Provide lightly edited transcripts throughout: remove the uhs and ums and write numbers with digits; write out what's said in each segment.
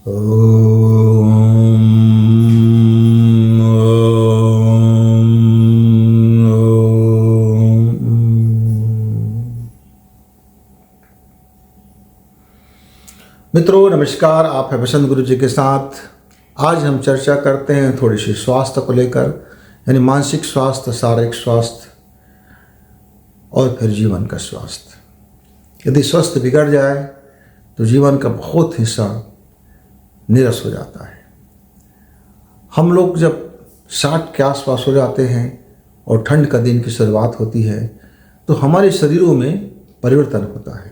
ओम, ओम, मित्रों नमस्कार। आप हैं बसंत गुरु जी के साथ। आज हम चर्चा करते हैं थोड़ी सी स्वास्थ्य को लेकर, यानी मानसिक स्वास्थ्य, शारीरिक स्वास्थ्य और फिर जीवन का स्वास्थ्य। यदि स्वास्थ्य बिगड़ जाए तो जीवन का बहुत हिस्सा निरस हो जाता है। हम लोग जब 60 के आसपास हो जाते हैं और ठंड का दिन की शुरुआत होती है तो हमारे शरीरों में परिवर्तन होता है।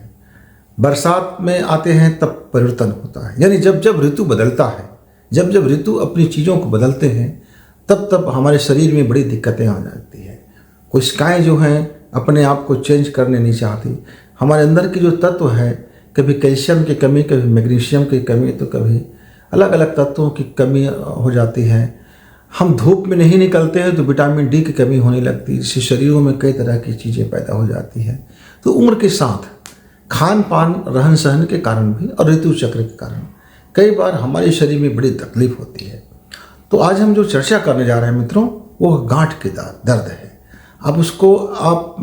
बरसात में आते हैं तब परिवर्तन होता है, यानी जब जब ऋतु बदलता है, जब जब ऋतु अपनी चीज़ों को बदलते हैं तब तब हमारे शरीर में बड़ी दिक्कतें आ जाती हैं। कोशिकाएँ जो हैं अपने आप को चेंज करने नहीं चाहती। हमारे अंदर की जो तत्व है, कभी कैल्शियम की कमी, कभी मैग्नीशियम की कमी, तो कभी अलग अलग तत्वों की कमी हो जाती है। हम धूप में नहीं निकलते हैं तो विटामिन डी की कमी होने लगती है, इससे शरीरों में कई तरह की चीज़ें पैदा हो जाती हैं। तो उम्र के साथ खान पान, रहन सहन के कारण भी और ऋतु चक्र के कारण कई बार हमारे शरीर में बड़ी तकलीफ होती है। तो आज हम जो चर्चा करने जा रहे हैं मित्रों, वो गांठ के दर्द है। अब उसको आप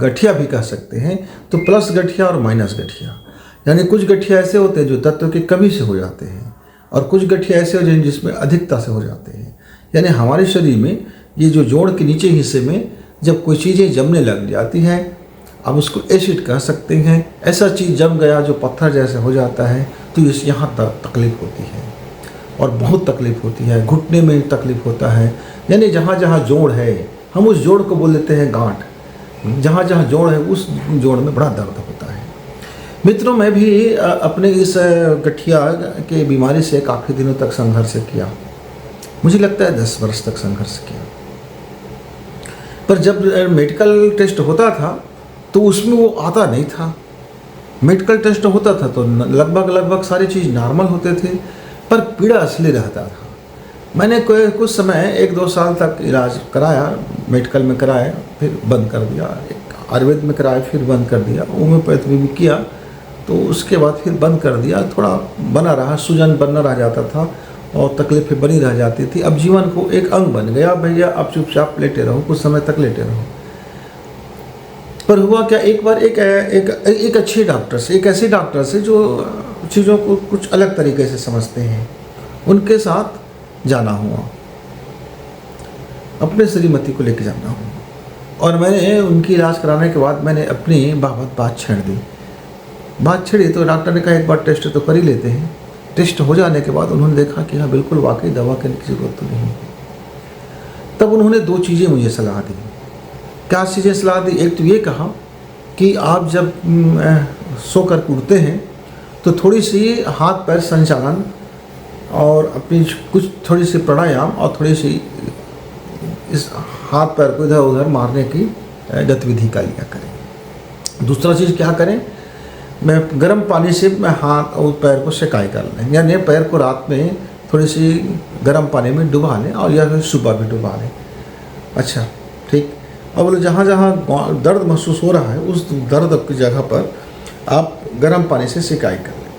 गठिया भी कह सकते हैं। तो प्लस गठिया और माइनस गठिया, यानी कुछ गठिया ऐसे होते हैं जो तत्व की कमी से हो जाते हैं और कुछ गठिया ऐसे होते हैं जिसमें अधिकता से हो जाते हैं। यानी हमारे शरीर में ये जो जोड़ के नीचे हिस्से में जब कोई चीज़ें जमने लग जाती हैं, आप उसको एसिड कह सकते हैं। ऐसा चीज़ जम गया जो पत्थर जैसे हो जाता है तो इस यहाँ तकलीफ होती है और बहुत तकलीफ होती है। घुटने में तकलीफ होता है, यानी जहाँ जहाँ जोड़ है हम उस जोड़ को बोल देते हैं गांठ। जहाँ जहाँ जोड़ है उस जोड़ में बड़ा दर्द होता है। मित्रों, मैं भी अपने इस गठिया के बीमारी से काफ़ी दिनों तक संघर्ष किया। मुझे लगता है 10 वर्ष तक संघर्ष किया। पर जब मेडिकल टेस्ट होता था तो उसमें वो आता नहीं था। मेडिकल टेस्ट होता था तो लगभग सारी चीज़ नॉर्मल होते थे, पर पीड़ा असली रहता था। मैंने कुछ समय 1-2 साल तक इलाज कराया, मेडिकल में कराया, फिर बंद कर दिया। आयुर्वेद में कराया, फिर बंद कर दिया। होम्योपैथी में भी किया तो उसके बाद फिर बंद कर दिया। थोड़ा बना रहा, सूजन बना रह जाता था और तकलीफें बनी रह जाती थी। अब जीवन को एक अंग बन गया, भैया अब चुपचाप लेटे रहो, कुछ समय तक लेटे रहो। पर हुआ क्या, एक बार एक अच्छे डॉक्टर से, एक ऐसे डॉक्टर से जो चीज़ों को कुछ अलग तरीके से समझते हैं, उनके साथ जाना हुआ, अपने श्रीमती को लेकर जाना हुआ। और मैंने उनकी इलाज कराने के बाद मैंने अपनी बात छेड़ दी। बात छेड़ी तो डॉक्टर ने कहा एक बार टेस्ट तो कर ही लेते हैं। टेस्ट हो जाने के बाद उन्होंने देखा कि हाँ बिल्कुल वाकई दवा करने की ज़रूरत तो नहीं है। तब उन्होंने 2 चीज़ें मुझे सलाह दी। क्या चीज़ें सलाह दी? एक तो ये कहा कि आप जब सोकर उठते हैं तो थोड़ी सी हाथ पैर संचालन और अपनी कुछ थोड़ी सी प्राणायाम और थोड़ी सी इस हाथ पैर को इधर उधर मारने की गतिविधि का लिया करें। दूसरा चीज़ क्या करें, मैं गर्म पानी से मैं हाथ और पैर को सिकाई कर लें, यानी पैर को रात में थोड़ी सी गर्म पानी में डुबा लें और या फिर सुबह भी डुबा लें। अच्छा ठीक। अब बोले जहाँ जहाँ दर्द महसूस हो रहा है उस दर्द की जगह पर आप गर्म पानी से सिकाई कर लें।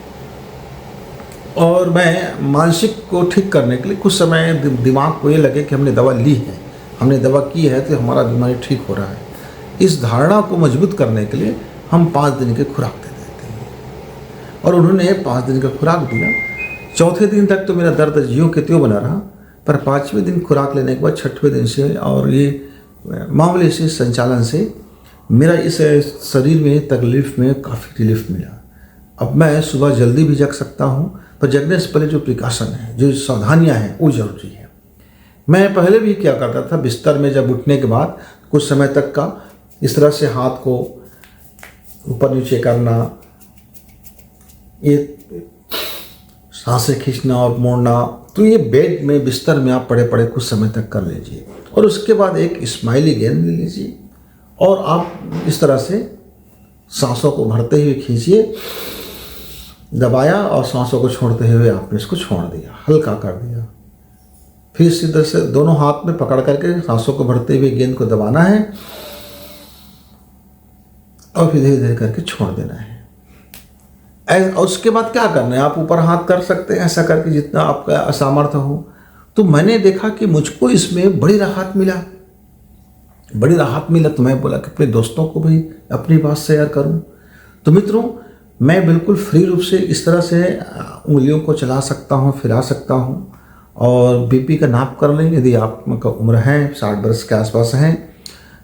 और मैं मानसिक को ठीक करने के लिए कुछ समय दिमाग को ये लगे कि हमने दवा ली है, हमने दवा की है तो हमारा बीमारी ठीक हो रहा है। इस धारणा को मजबूत करने के लिए हम 5 दिन की खुराक दे देते हैं। और उन्होंने 5 दिन का खुराक दिया। चौथे दिन तक तो मेरा दर्द ज्यों के त्यों बना रहा, पर 5वें दिन खुराक लेने के बाद 6वें दिन से और ये मामले से संचालन से मेरा इस शरीर में तकलीफ में काफ़ी रिलीफ मिला। अब मैं सुबह जल्दी भी जग सकता हूँ, पर जगने से पहले जो प्रिकॉशन है, जो सावधानियाँ हैं, वो जरूरी है। मैं पहले भी क्या करता था, बिस्तर में जब उठने के बाद कुछ समय तक का इस तरह से हाथ को ऊपर नीचे करना, ये सांसें खींचना और मोड़ना, तो ये बेड में बिस्तर में आप पड़े पड़े कुछ समय तक कर लीजिए। और उसके बाद एक स्माइली गेंद ले लीजिए और आप इस तरह से सांसों को भरते हुए खींचिए, दबाया और सांसों को छोड़ते हुए आपने इसको छोड़ दिया, हल्का कर दिया। फिर सीधे से दोनों हाथ में पकड़ करके सांसों को भरते हुए गेंद को दबाना है और फिर धीरे धीरे करके छोड़ देना है। और उसके बाद क्या करना है, आप ऊपर हाथ कर सकते हैं ऐसा करके जितना आपका असामर्थ्य हो। तो मैंने देखा कि मुझको इसमें बड़ी राहत मिला, तो मैं बोला कि अपने दोस्तों को भी अपनी बात शेयर करूं। तो मित्रों, मैं बिल्कुल फ्री रूप से इस तरह से उंगलियों को चला सकता हूं, फिरा सकता हूं, और बीपी का नाप कर लें। यदि आपका उम्र है 60 वर्ष के आसपास है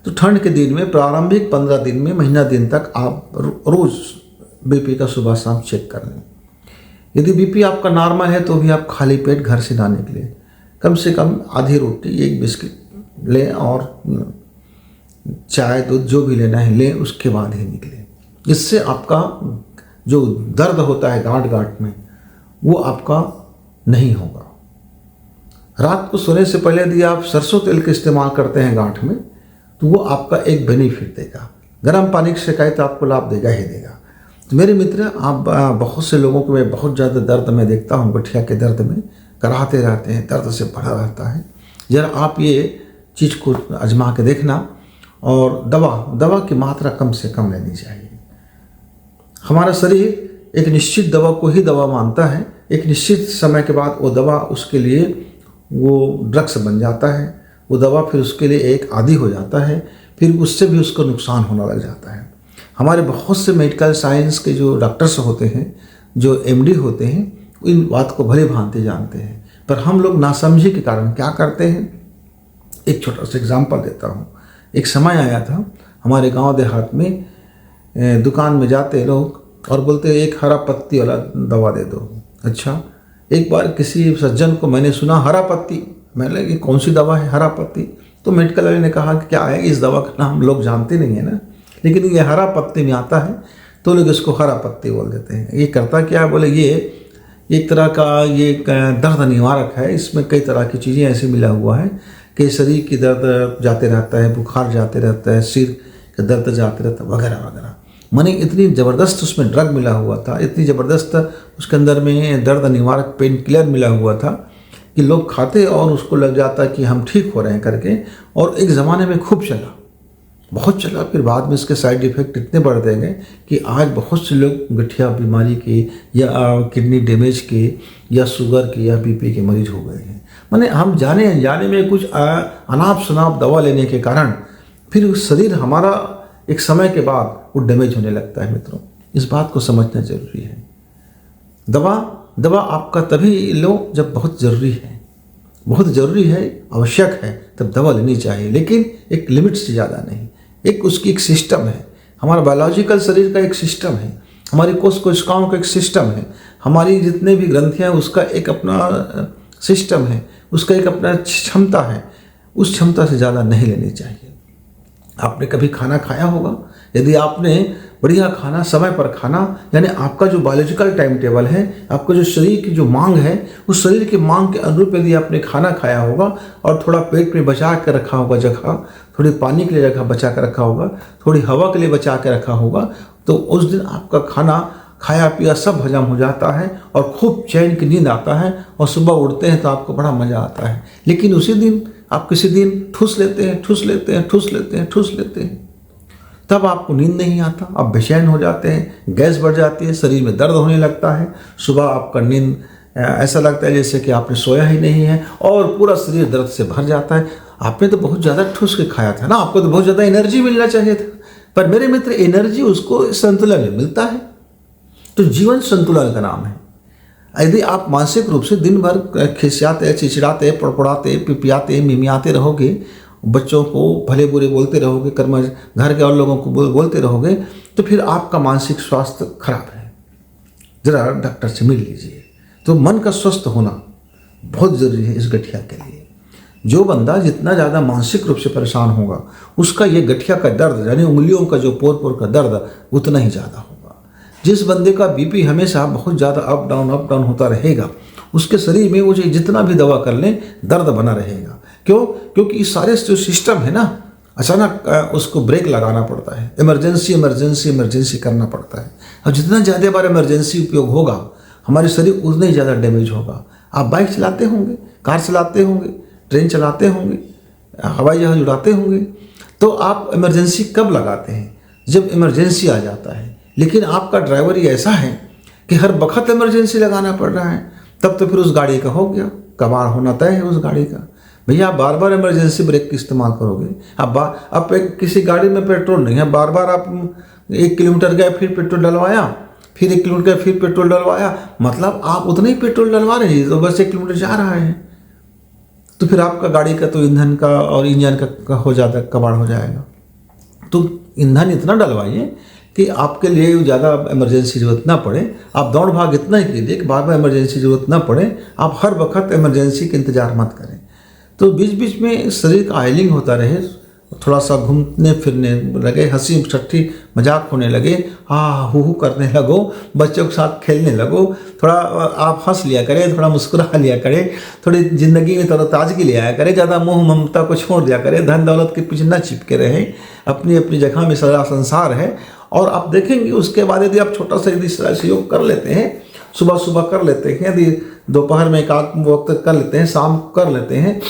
तो ठंड के दिन में प्रारंभिक 15 दिन में महीना दिन तक आप रोज़ बीपी का सुबह शाम चेक कर लें। यदि बीपी आपका नॉर्मल है तो भी आप खाली पेट घर से ना निकलें, कम से कम आधी रोटी, एक बिस्किट लें और चाय दूध जो भी लेना है लें, उसके बाद ही निकलें। इससे आपका जो दर्द होता है गांठ में वो आपका नहीं होगा। रात को सोने से पहले यदि आप सरसों तेल का इस्तेमाल करते हैं गांठ में तो वो आपका एक बेनिफिट देगा। गर्म पानी की शिकायत आपको लाभ देगा ही देगा। तो मेरे मित्र, आप बहुत से लोगों को मैं बहुत ज़्यादा दर्द में देखता हूँ, गठिया के दर्द में कराहते रहते हैं, दर्द से भरा रहता है। जरा आप ये चीज़ को आजमा के देखना, और दवा की मात्रा कम से कम लेनी चाहिए। हमारा शरीर एक निश्चित दवा को ही दवा मानता है, एक निश्चित समय के बाद वो दवा उसके लिए वो ड्रग्स बन जाता है, वो दवा फिर उसके लिए एक आदी हो जाता है, फिर उससे भी उसको नुकसान होने लग जाता है। हमारे बहुत से मेडिकल साइंस के जो डॉक्टर्स होते हैं, जो एमडी होते हैं, इन बात को भली भांति जानते हैं, पर हम लोग नासमझी के कारण क्या करते हैं। एक छोटा सा एग्जाम्पल देता हूँ। एक समय आया था हमारे गांव देहात में, दुकान में जाते लोग और बोलते एक हरा पत्ती वाला दवा दे दो। अच्छा, एक बार किसी सज्जन को मैंने सुना हरा पत्ती, मैंने कि कौन सी दवा है हरा पत्ती। तो मेडिकल वाले ने कहा कि क्या है, इस दवा का नाम लोग जानते नहीं है ना, लेकिन ये हरा पत्ती में आता है तो लोग इसको हरा पत्ती बोल देते हैं। ये करता क्या है, बोले ये एक तरह का ये दर्द निवारक है, इसमें कई तरह की चीज़ें ऐसे मिला हुआ है कि शरीर की दर्द जाते रहता है, बुखार जाते रहता है, सिर का दर्द जाते रहता है, वगैरह वगैरह। माने इतनी ज़बरदस्त उसमें ड्रग मिला हुआ था, इतनी ज़बरदस्त उसके अंदर में दर्द निवारक पेन किलर मिला हुआ था कि लोग खाते और उसको लग जाता कि हम ठीक हो रहे हैं करके। और एक ज़माने में खूब चला, बहुत चला, फिर बाद में इसके साइड इफ़ेक्ट इतने बढ़ गए कि आज बहुत से लोग गठिया बीमारी के या किडनी डैमेज के या शुगर के या बीपी के मरीज हो गए हैं। माने हम जाने अनजाने में कुछ अनाप शनाप दवा लेने के कारण फिर शरीर हमारा एक समय के बाद वो डैमेज होने लगता है। मित्रों, इस बात को समझना जरूरी है। दवा आपका तभी लो जब बहुत ज़रूरी है, बहुत ज़रूरी है, आवश्यक है, तब दवा लेनी चाहिए, लेकिन एक लिमिट से ज़्यादा नहीं। एक उसकी एक सिस्टम है, हमारा बायोलॉजिकल शरीर का एक सिस्टम है, हमारी कोशिकाओं का एक सिस्टम है, हमारी जितने भी ग्रंथियाँ हैं उसका एक अपना सिस्टम है, उसका एक अपना क्षमता है। उस क्षमता से ज़्यादा नहीं लेनी चाहिए। आपने कभी खाना खाया होगा, यदि आपने बढ़िया खाना समय पर खाना, यानी आपका जो बायोलॉजिकल टाइम टेबल है, आपका जो शरीर की जो मांग है, उस शरीर की मांग के अनुरूप यदि आपने खाना खाया होगा और थोड़ा पेट में बचा कर रखा होगा जगह, थोड़ी पानी के लिए जगह बचा कर रखा होगा, थोड़ी हवा के लिए बचा कर रखा होगा, तो उस दिन आपका खाना खाया पिया सब हजम हो जाता है और खूब चैन की नींद आता है और सुबह उठते हैं तो आपको बड़ा मज़ा आता है। लेकिन उसी दिन आप किसी दिन ठूस लेते हैं, तब आपको नींद नहीं आता, आप बेचैन हो जाते हैं, गैस बढ़ जाती है, शरीर में दर्द होने लगता है, सुबह आपका नींद ऐसा लगता है जैसे कि आपने सोया ही नहीं है और पूरा शरीर दर्द से भर जाता है। आपने तो बहुत ज़्यादा ठूस के खाया था ना, आपको तो बहुत ज़्यादा एनर्जी मिलना चाहिए था, पर मेरे मित्र एनर्जी उसको संतुलन में मिलता है। तो जीवन संतुलन का नाम है। यदि आप मानसिक रूप से दिन भर खिसियाते, चिड़चिड़ाते, पड़पड़ाते, पिपियाते, मिमियाते रहोगे, बच्चों को भले बुरे बोलते रहोगे, घर के और लोगों को बोलते रहोगे, तो फिर आपका मानसिक स्वास्थ्य खराब है। जरा डॉक्टर से मिल लीजिए। तो मन का स्वस्थ होना बहुत ज़रूरी है इस गठिया के लिए। जो बंदा जितना ज़्यादा मानसिक रूप से परेशान होगा, उसका ये गठिया का दर्द यानी उंगलियों का जो पोर का दर्द उतना ही ज़्यादा होगा। जिस बंदे का बीपी हमेशा बहुत ज़्यादा अप डाउन होता रहेगा, उसके शरीर में वो जितना भी दवा कर लें दर्द बना रहेगा। क्यों? क्योंकि इस सारे जो सिस्टम है ना, अचानक उसको ब्रेक लगाना पड़ता है, इमरजेंसी करना पड़ता है। और जितना ज़्यादा बार इमरजेंसी उपयोग होगा, हमारे शरीर उतना ही ज़्यादा डैमेज होगा। आप बाइक चलाते होंगे, कार चलाते होंगे, ट्रेन चलाते होंगे, हवाई जहाज उड़ाते होंगे, तो आप इमरजेंसी कब लगाते हैं? जब इमरजेंसी आ जाता है। लेकिन आपका ड्राइवर ही ऐसा है कि हर वक्त इमरजेंसी लगाना पड़ रहा है, तब तो फिर उस गाड़ी का हो गया, कबाड़ होना तय है उस गाड़ी का। भैया आप बार बार इमरजेंसी ब्रेक का इस्तेमाल करोगे, अब किसी गाड़ी में पेट्रोल नहीं है, बार बार आप 1 किलोमीटर गए फिर पेट्रोल डलवाया, फिर 1 किलोमीटर गए फिर पेट्रोल डलवाया, मतलब आप उतना ही पेट्रोल डलवा रहे हैं तो बस 1 किलोमीटर जा रहा है, तो फिर आपका गाड़ी का तो ईंधन का और इंजन का हो जाता कबाड़ हो जाएगा। तो ईंधन इतना डलवाइए कि आपके लिए ज़्यादा इमरजेंसी ज़रूरत ना पड़े, आप दौड़ भाग इतना ही कीजिए कि बार बार इमरजेंसी ज़रूरत ना पड़े, आप हर वक्त इमरजेंसी का इंतज़ार मत करें। तो बीच बीच में शरीर का ऑयलिंग होता रहे, थोड़ा सा घूमने फिरने लगे, हंसी ठट्ठी मजाक होने लगे, हाँ हू करने लगो, बच्चों के साथ खेलने लगो, थोड़ा आप हंस लिया करें, थोड़ा मुस्कुरा लिया करें, थोड़ी ज़िंदगी में थोड़ा ताजगी ले आया करें, ज़्यादा मोह ममता को छोड़ दिया करें, धन दौलत के पीछे न चिपके रहें, अपनी अपनी जगह में सारा संसार है। और आप देखेंगे उसके बाद यदि आप छोटा सा यदि योग कर लेते हैं, सुबह सुबह कर लेते हैं, यदि दोपहर में एक आध वक्त कर लेते हैं, शाम को कर लेते हैं,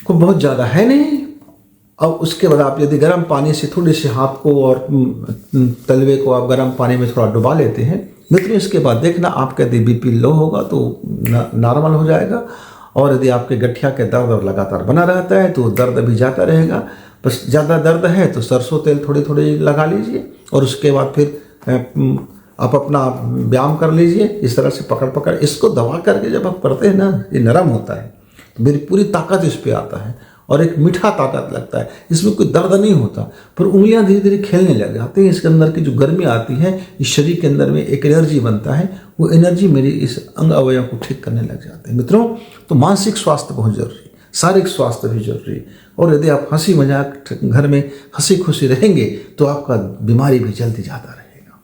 कोई बहुत ज़्यादा है नहीं। और उसके बाद आप यदि गर्म पानी से थोड़े से हाथ को और तलवे को आप गर्म पानी में थोड़ा डुबा लेते हैं मित्रों, इसके बाद देखना आपका यदि बीपी लो होगा तो नॉर्मल हो जाएगा। और यदि आपके गठिया के दर्द लगातार बना रहता है तो दर्द भी जाता रहेगा। बस ज़्यादा दर्द है तो सरसों तेल थोड़ी थोड़ी लगा लीजिए और उसके बाद फिर आप अपना व्यायाम कर लीजिए। इस तरह से पकड़ पकड़ इसको दबा करके जब आप करते हैं ना, ये नरम होता है तो मेरी पूरी ताकत इस पर आता है और एक मीठा ताकत लगता है, इसमें कोई दर्द नहीं होता, पर उंगलियां धीरे धीरे खेलने लग जाती हैं। इसके अंदर की जो गर्मी आती है, इस शरीर के अंदर में एक एनर्जी बनता है, वो एनर्जी मेरी इस अंग अवयव को ठीक करने लग जाते हैं। मित्रों, तो मानसिक स्वास्थ्य बहुत जरूरी, शारीरिक स्वास्थ्य भी जरूरी। और यदि आप हंसी मजाक घर में हंसी खुशी रहेंगे तो आपका बीमारी भी जल्दी जाता रहेगा।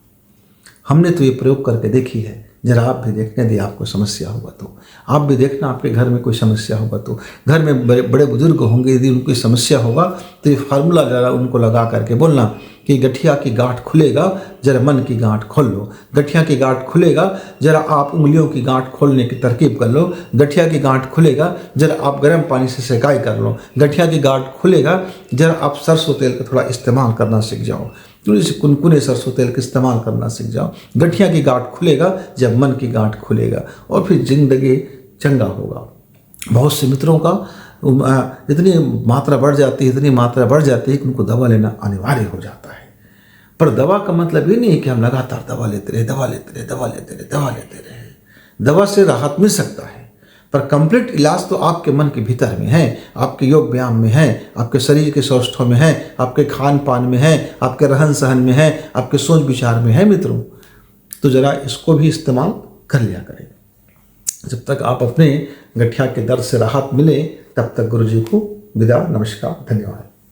हमने तो ये प्रयोग करके देखी है, जरा आप भी देखने यदि आपको समस्या होगा तो आप भी देखना, आपके घर में कोई समस्या होगा तो घर में बड़े बुजुर्ग होंगे, यदि उनकी समस्या होगा तो ये फार्मूला जरा उनको लगा करके बोलना कि गठिया की गांठ खुलेगा, जरा मन की गांठ खोल लो। गठिया की गांठ खुलेगा, जरा आप उंगलियों की गांठ खोलने की तरकीब कर लो। गठिया की गांठ खुलेगा, जरा आप गर्म पानी से सिकाई कर लो। गठिया की गांठ खुलेगा, जरा आप सरसों तेल का थोड़ा इस्तेमाल करना सीख जाओ, थोड़ी सी कुनकुने सरसों तेल का इस्तेमाल करना सीख जाओ। गठिया की गांठ खुलेगा जब मन की गांठ खुलेगा और फिर जिंदगी चंगा होगा। बहुत से मित्रों का इतनी मात्रा बढ़ जाती है, इतनी मात्रा बढ़ जाती है कि उनको दवा लेना अनिवार्य हो जाता है। पर दवा का मतलब ये नहीं है कि हम लगातार दवा लेते रहे, दवा लेते रहे, दवा लेते रहे, दवा लेते रहे। दवा से राहत मिल सकता है, पर कंप्लीट इलाज तो आपके मन के भीतर में है, आपके योग व्यायाम में है, आपके शरीर के स्वास्थ्य में है, आपके खान पान में है, आपके रहन सहन में है, आपके सोच विचार में है। मित्रों, तो जरा इसको भी इस्तेमाल कर लिया करें। जब तक आप अपने गठिया के दर्द से राहत मिले तब तक गुरुजी को विदा, नमस्कार, धन्यवाद।